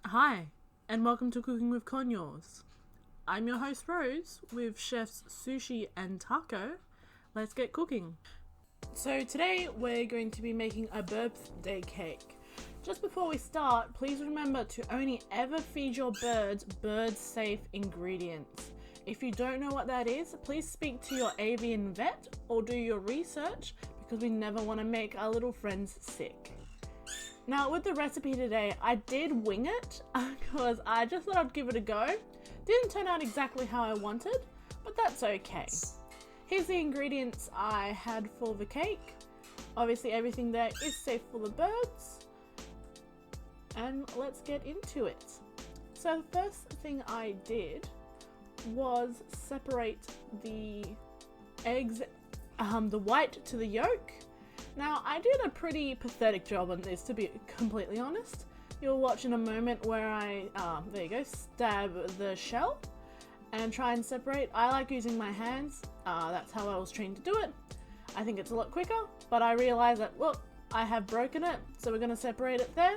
Hi, and welcome to Cooking with Conyos. I'm your host Rose with chefs Sushi and Taco. Let's get cooking. So today we're going to be making a birthday cake. Just before we start, please remember to only ever feed your birds bird-safe ingredients. If you don't know what that is, please speak to your avian vet or do your research because we never want to make our little friends sick. Now with the recipe today, I did wing it because I just thought I'd give it a go. Didn't turn out exactly how I wanted, but that's okay. Here's the ingredients I had for the cake. Obviously everything there is safe for the birds. And let's get into it. So the first thing I did was separate the eggs, the white to the yolk. Now, I did a pretty pathetic job on this, to be completely honest. You'll watch in a moment where I, there you go, stab the shell and try and separate. I like using my hands. That's how I was trained to do it. I think it's a lot quicker, but I realized that, look, I have broken it, so we're going to separate it there.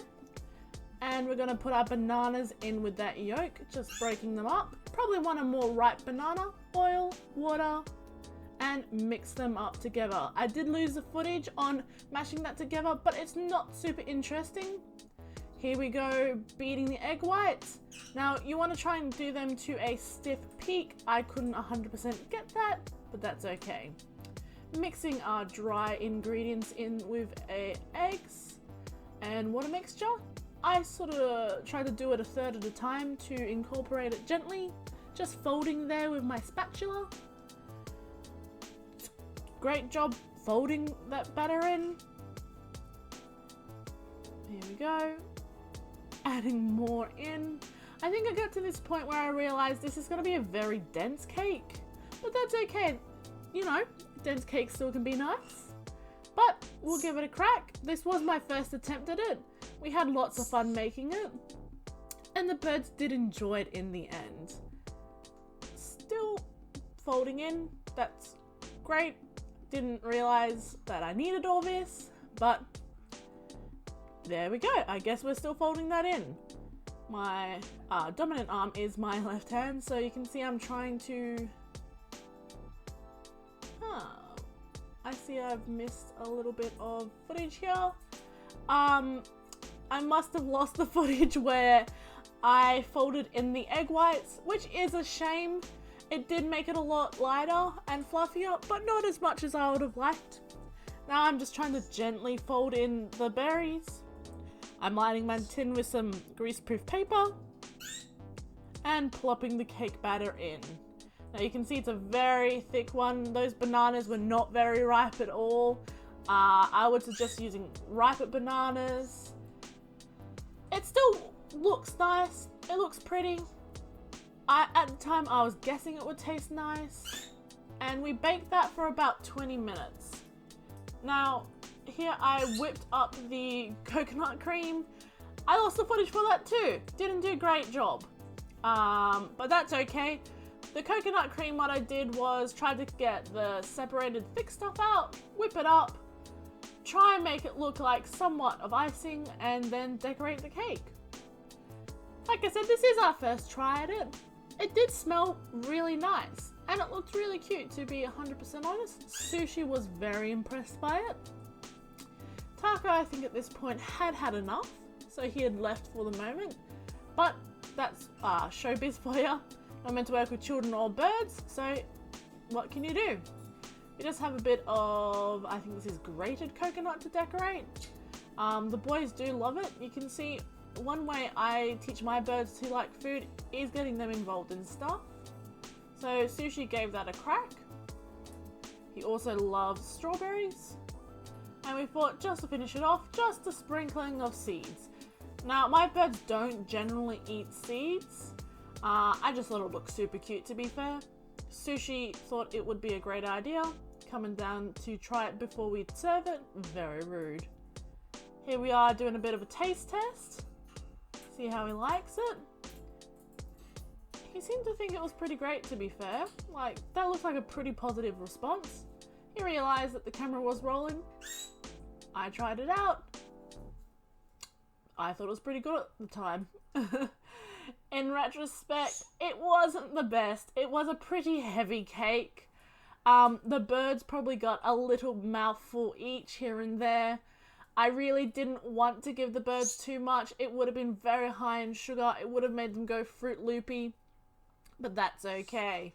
And we're going to put our bananas in with that yolk, just breaking them up. Probably want a more ripe banana, oil, water, and mix them up together. I did lose the footage on mashing that together, but it's not super interesting. Here we go, beating the egg whites. Now you want to try and do them to a stiff peak. I couldn't 100% get that, but that's okay. Mixing our dry ingredients in with eggs and water mixture. I sort of try to do it a third at a time to incorporate it gently, just folding there with my spatula. Great job folding that batter in. Here we go. Adding more in. I think I got to this point where I realized this is going to be a very dense cake. But that's okay. You know, dense cakes still can be nice. But we'll give it a crack. This was my first attempt at it. We had lots of fun making it. And the birds did enjoy it in the end. Still folding in. That's great. Didn't realize that I needed all this, but there we go. I guess we're still folding that in. My dominant arm is my left hand, so you can see I'm trying to... I see I've missed a little bit of footage here. I must have lost the footage where I folded in the egg whites, which is a shame. It did make it a lot lighter and fluffier, but not as much as I would have liked. Now I'm just trying to gently fold in the berries. I'm lining my tin with some greaseproof paper and plopping the cake batter in. Now you can see it's a very thick one. Those bananas were not very ripe at all. I would suggest using riper bananas. It still looks nice. It looks pretty. At the time I was guessing it would taste nice, and we baked that for about 20 minutes. Now here I whipped up the coconut cream. I lost the footage for that too. Didn't do a great job, but that's okay. The coconut cream, what I did was try to get the separated thick stuff out, whip it up, try and make it look like somewhat of icing, and then decorate the cake. Like I said, this is our first try at it. It did smell really nice, and it looked really cute, to be 100% honest. Sushi was very impressed by it. Taco, I think at this point, had enough, so he had left for the moment. But that's showbiz for you. I'm meant to work with children or birds, so what can you do? You just have a bit of, I think this is grated coconut to decorate. The boys do love it. You can see one way I teach my birds to like food is getting them involved in stuff. So Sushi gave that a crack. He also loves strawberries. And we thought, just to finish it off, just a sprinkling of seeds. Now my birds don't generally eat seeds. I just thought it would look super cute, to be fair. Sushi thought it would be a great idea. Coming down to try it before we'd serve it. Very rude. Here we are doing a bit of a taste test. See how he likes it. He seemed to think it was pretty great, to be fair. Like, that looks like a pretty positive response. He realized that the camera was rolling. I tried it out. I thought it was pretty good at the time. In retrospect, it wasn't the best. It was a pretty heavy cake. The birds probably got a little mouthful each here and there. I really didn't want to give the birds too much. It would have been very high in sugar. It would have made them go Fruit Loopy. But that's okay.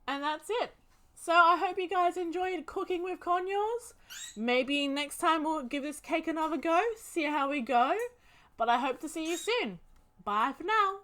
And that's it. So I hope you guys enjoyed cooking with Conyos. Maybe next time we'll give this cake another go. See how we go. But I hope to see you soon. Bye for now.